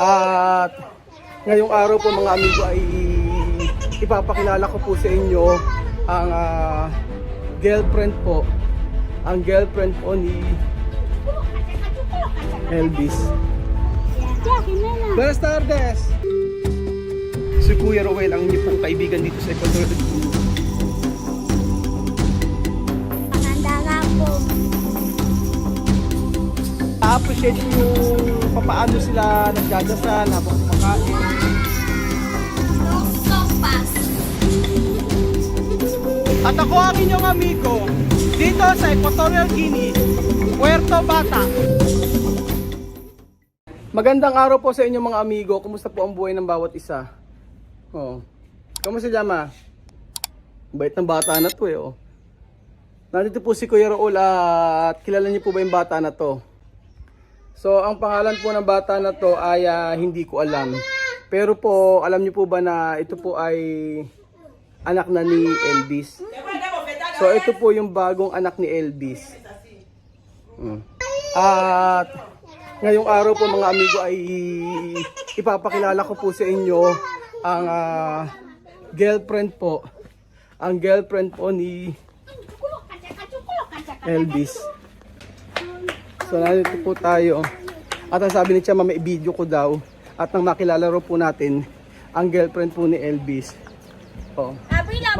At ngayong araw po mga amigo ay ipapakilala ko po sa inyo ang girlfriend po. Ang girlfriend po ni Elvis. Buenas tardes! Si Kuya Rowel ang inyong pong kaibigan dito sa Ecuador. Maganda nga po. Na-appreciate yung papaano sila nagdadasal habang kumakain. So fast. At ako ang inyong amigo dito sa Equatorial Guinea, Puerto Bata. Magandang araw po sa inyong mga amigo. Kumusta po ang buhay ng bawat isa? Oh. Kamusta Jama? Bait ng bata na to oh. Nandito po si Kuya Raul at kilala niyo po ba yung bata na to? So, ang pangalan po ng bata na to ay hindi ko alam. Pero po, alam niyo po ba na ito po ay anak na ni Elvis? So, ito po yung bagong anak ni Elvis. At ngayong araw po mga amigo ay ipapakilala ko po sa inyo ang girlfriend po. Ang girlfriend po ni Elvis. So nandito po tayo. At ang sabi ni Chama may video ko daw. At nang makilala ro po natin ang girlfriend po ni Elvis. Oh.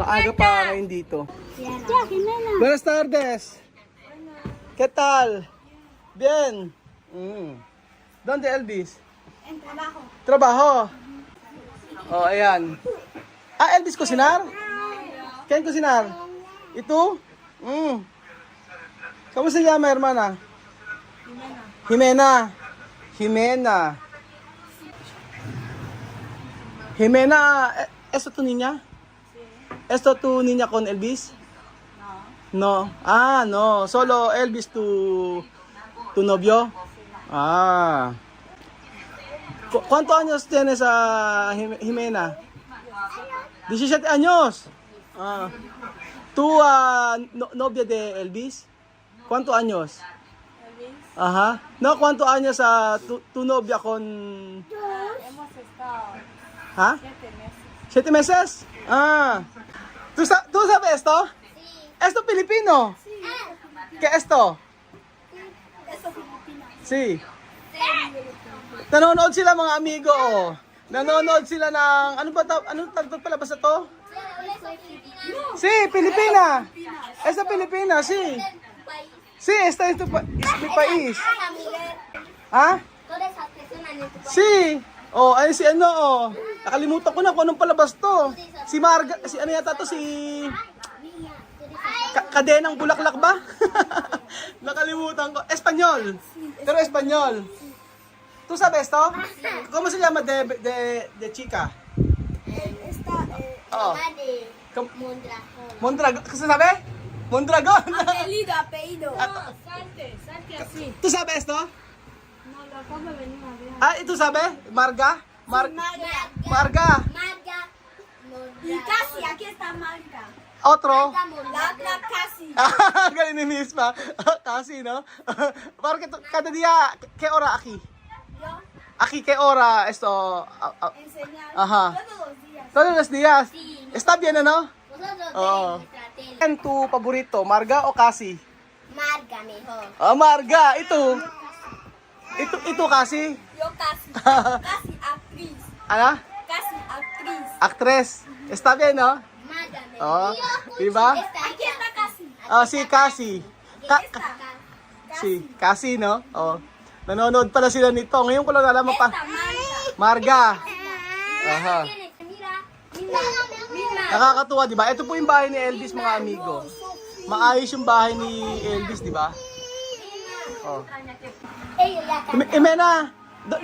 Maaga pa ngayon dito. Buenas tardes. ¿Qué tal? Bien. ¿Dónde Elvis? En trabajo. Trabaho. Oh, ayan. Elvis cocinar? ¿Quién cocinar? ¿Ito? ¿Cómo se llama, hermana? Jimena. Jimena. Jimena, ¿esto tu niña? ¿Esto tu niña con Elvis? No. Ah, no. Solo Elvis tu novio? Ah. ¿Cuántos años tienes Jimena? 17 años. Ah. ¿Tú novia de Elvis? ¿Cuántos años? Ajá. No, ¿cuántos años tu novia con? Hemos estado ¿Ah? 7 ¿7 meses. meses? Ah. ¿Tú sabes esto? Sí. ¿Esto Filipino? Sí. ¿Qué es esto? Eso Filipinas. Sí. Nanonood sila mga amigo oh. Nanonood sila ng anong tawag pala ba sa to? Sí, Pilipina. Esa Pilipina, sí. Sí, esta es mi país. Ha? Sí. Oh, ay si ano oh. Nakalimutan ko na kung anong palabas to. Si Marga, si ano yata to si Kadenang Bulaklak ba? Nakalimutan ko. Espanyol. Pero Espanyol. ¿Tú sabes esto? ¿Cómo se llama de chica? Esta Oh. de Com- Mondragón. Mondragón. ¿Qué se sabe? Mondragón. Apellido. Salte así. ¿Tú sabes esto? No, lo acabo de venir a ver. ¿Y tú sabes? Marga. Marga. Marga. Marga. Y casi, aquí está Marga. Otro. La casi. Galing ni Miss pa. Kasi, no? Porque cada día, ¿qué hora aquí? Yo Aquí, ¿qué hora esto? enseñar Ajá. todos los días. Todos los días. Sí. Está bien, ano? Nosotros Oo. de nuestra tele. Ano tu paborito? Marga o Kasi? Marga mejor. Marga. Ito Kasi? Yo casi. Casi actriz. Ano? Casi actriz. Actress. Está bien, no? Marga mejor. Oh, diba? Aquí está casi. Si Kasi. Esta. Si Kasi, no? Oh. Nanonood pala sila nito. Ngayon ko lang nalaman pa. Esta Marga. Marga. Aha. Mira. Mira. Nakakatuwa, di ba? Ito po yung bahay ni Elvis, mga amigo. Maayos yung bahay ni Elvis, di ba? Oh. Ellos ya están. Jimena,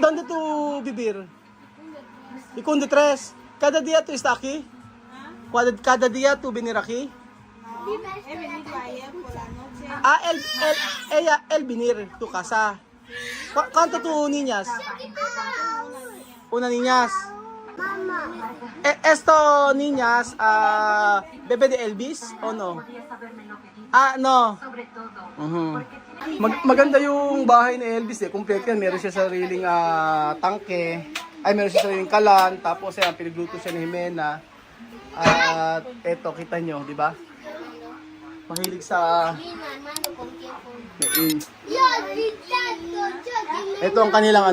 ¿dónde tú vivir? ¿Y con de tres? ¿Cada día tú estás aquí? ¿Cada día tú venir aquí? He venido ayer por la noche. Él venir tu casa. ¿Cuánto tú niñas? Una niñas. ¿Esto niñas, bebé de Elvis o no? No. Maganda yung bahay ni Elvis eh. Complete yan. Meron siya sariling tangke. Ay, meron siya sariling kalan. Tapos yan, pinagluto siya ni Jimena. At eto, kita nyo, di ba? Mahilig sa... Ito ang kanilang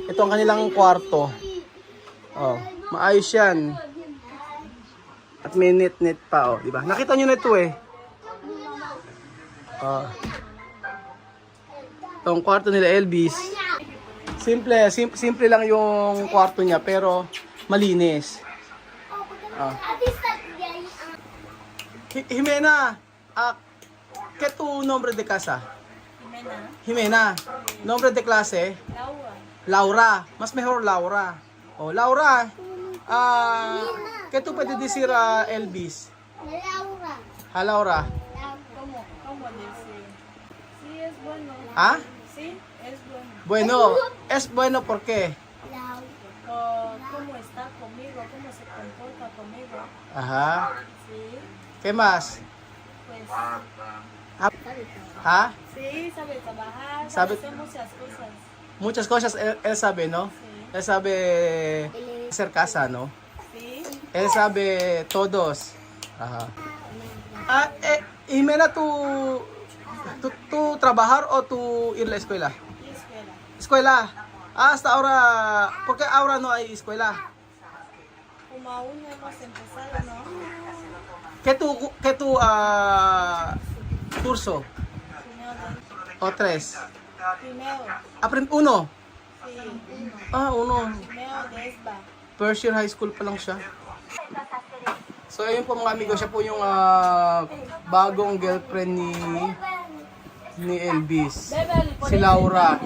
ito ang kanilang kwarto. Oh, maayos yan. At may net pa, di ba? Nakita nyo na ito eh. Itong kwarto nila Elvis. Simple lang yung kwarto niya pero malinis. Jimena, ¿qué tu nombre de casa? Jimena. Nombre de clase? Laura. Mas mejor Laura. Oh, Laura. ¿Qué tú puedes decir a Elvis? Laura. A Laura. ¿Cómo decir? Sí, es bueno. Sí, es bueno. Bueno, es bueno ¿por qué? ¿Cómo está conmigo? ¿Cómo se comporta conmigo? Ajá. Sí, ¿Qué más? pues sí, sabe trabajar, Sabe- hacer muchas cosas. Muchas cosas él sabe, ¿no? Sí. Él sabe hacer casa, ¿no? Sí, Él sabe todos. Ajá. Jimena, ¿tú trabajar o tú ir a la escuela? y escuela. Escuela. Hasta ahora, ¿por qué ahora no hay escuela? Como aún no hemos empezado, ¿no? ¿Qué tu curso? Primero, O tres? primero, Uno. sí, Uno. primero de ESBA. First year high school pa lang siya. So ayun po mga amigo, siya po yung bagong girlfriend ni Elvis. Si Laura.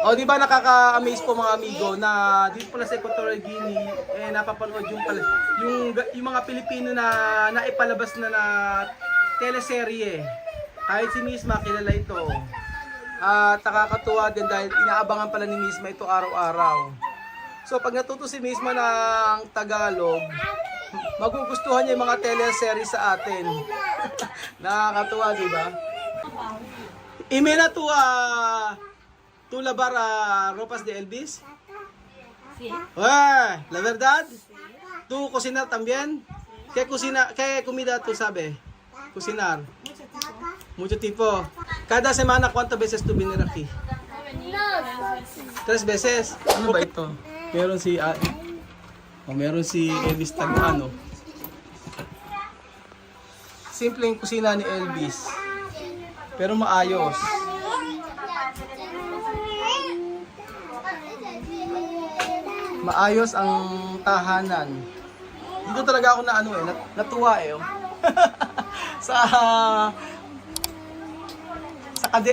O di ba nakaka-amaze po mga amigo na dito pala sa Equatorial Guinea napapanood yung mga Pilipino na naipalabas na teleserye. Kahit si Misma kilala ito. At nakakatuwa din dahil inaabangan pala ni Misma ito araw-araw. So pag natuto si Misma ng Tagalog, magugustuhan niya yung mga teleserye sa atin. Nakakatuwa, di ba? Imena tu lavar ropas de Elvis? Sí. La verdad? ¿Tú cocinar también? ¿Qué comida tú sabes? Cocinar. Mucho tipo. Cada semana, ¿cuántas veces tú vienes aquí? 3 veces. Ano ba ito? Meron si Elvis Tagano. Simple yung kusina ni Elvis. Pero maayos. Maayos ang tahanan. Dito talaga ako natuwa oh. sa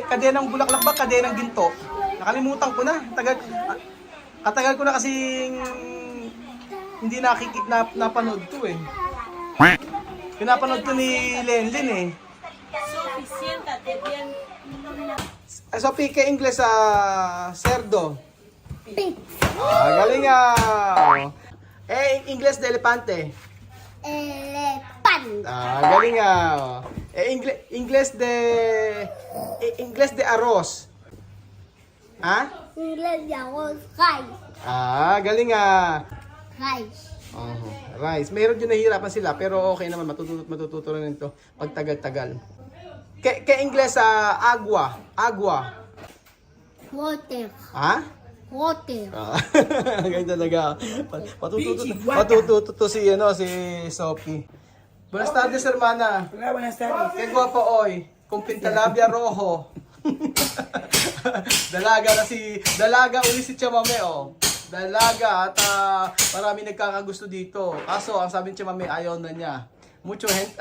kadenang bulaklak ba, kadenang ginto. Nakalimutan ko na. Katagal ko na kasing hindi napanood to eh. Pinapanood ko ni Lenlin eh. Sophie, siéntate bien. Sophie, ¿qué inglés cerdo? Galing inglés de elefante. Elephant. Galing inglés de arroz. Inglés de arroz. Rice. Galing Rice. rice. Mayroon din nahihirapan sila pero okay naman matututo rin ito pag tagal-tagal. ¿Qué inglés agua? Water. Water. Ganyan talaga. Patututo si Sophie. Buenas tardes, hermana. Hola, buenas tardes. Qué guapo hoy. Con pintalabia rojo. Dalaga uli si Chamame oh. Dalaga at marami nagkakagusto dito. Kaso ang sabi ni Chamame ayaw na niya. Mucho gente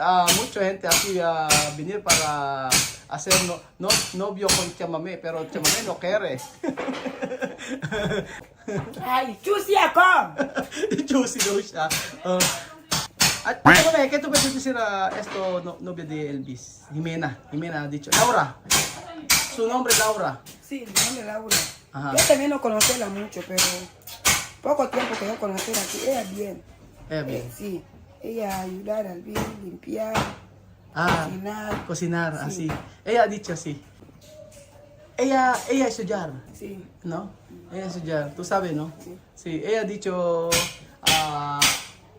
aquí venir para hacer novio con Chamame, pero Chamame no quiere. Ay, juicy ako! Juicy daw siya. At Chamame, ¿qué tú puedes decir esto novia de Elvis? Jimena ha dicho. Laura. Su nombre es Laura. Sí, mi nombre es Laura. Ajá. Yo también no conocerla mucho, pero poco tiempo que yo conocerla aquí. Ella bien. Bien. Sí, ella ayudar al bien, limpiar, Ah, Cocinar. cocinar. Ah, sí. Ella ha dicho sí. Ella estudiar, Sí. ¿no? Ella estudiar. Tú sabes, ¿no? Sí. Ella ha dicho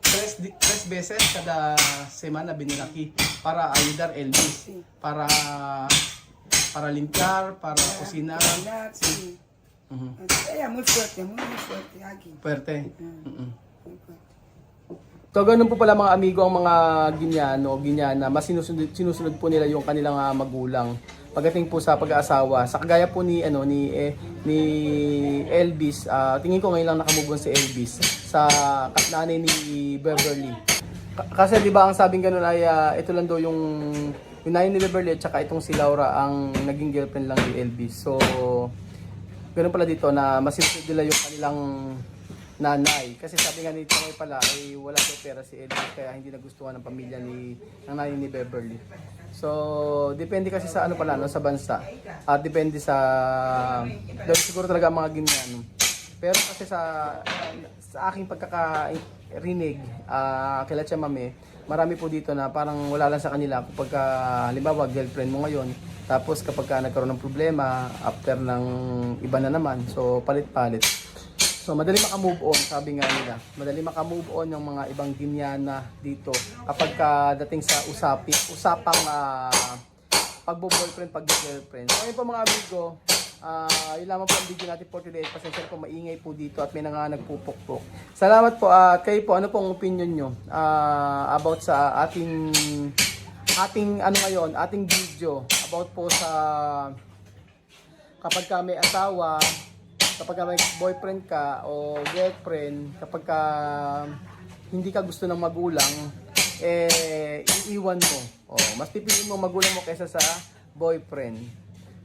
tres veces cada semana venir aquí para ayudar Elvis. Sí. Para limpiar, para cocinar. Cocinar, sí. Ujú. Ella muy fuerte aquí. Fuerte. Mm-mm. Muy fuerte. So, ganun po pala mga amigo ang mga Ginyana, mas sinusunod po nila yung kanilang magulang. Pagdating po sa pag-aasawa, sa kagaya po ni ni Elvis, tingin ko ngayon lang nakamove on si Elvis sa nanay ni Beverly. Kasi 'di ba ang sabing ganun ay ito lang daw yung nanay ni Beverly at saka itong si Laura ang naging girlfriend lang ni Elvis. So ganun pala dito na mas sinusunod nila yung kanilang nanay. Kasi sabi nga ni Tanay pala ay wala daw pera si Elvis kaya hindi nagustuhan ng pamilya ng nanay ni Beverly. So, depende kasi sa ano pala no, sa bansa. At depende sa dahil siguro talaga ang mga ganyan. Pero kasi sa aking pagkakarinig, kila Tia Mame, marami po dito na parang wala lang sa kanila kapag halimbawa girlfriend mo ngayon, tapos kapag nagkaroon ng problema after ng iba na naman, so palit-palit. So, madali maka-move on, sabi nga nila. Madali maka-move on yung mga ibang Ginyana dito kapag dating sa usapang pagbo-boyfriend, pag-girlfriend. So, ayun po mga amigo, yun lamang po ang video natin for today. Pasensya po, maingay po dito at may nagpupukpok. Salamat po at kayo po, ano pong opinion nyo about sa ating ano ngayon, ating video about po sa kapag ka may asawa, kapag may boyfriend ka o girlfriend, kapag ka hindi ka gusto ng magulang, iiwan mo. Mas pipiliin mo magulang mo kaysa sa boyfriend.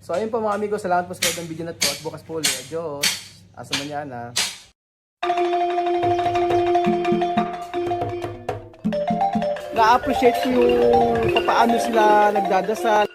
So ayun po mga amigo, salamat po sa panood ng video na to at bukas po ulit. Adios. Hasta mañana. Na-appreciate ko yung paano sila nagdadasal.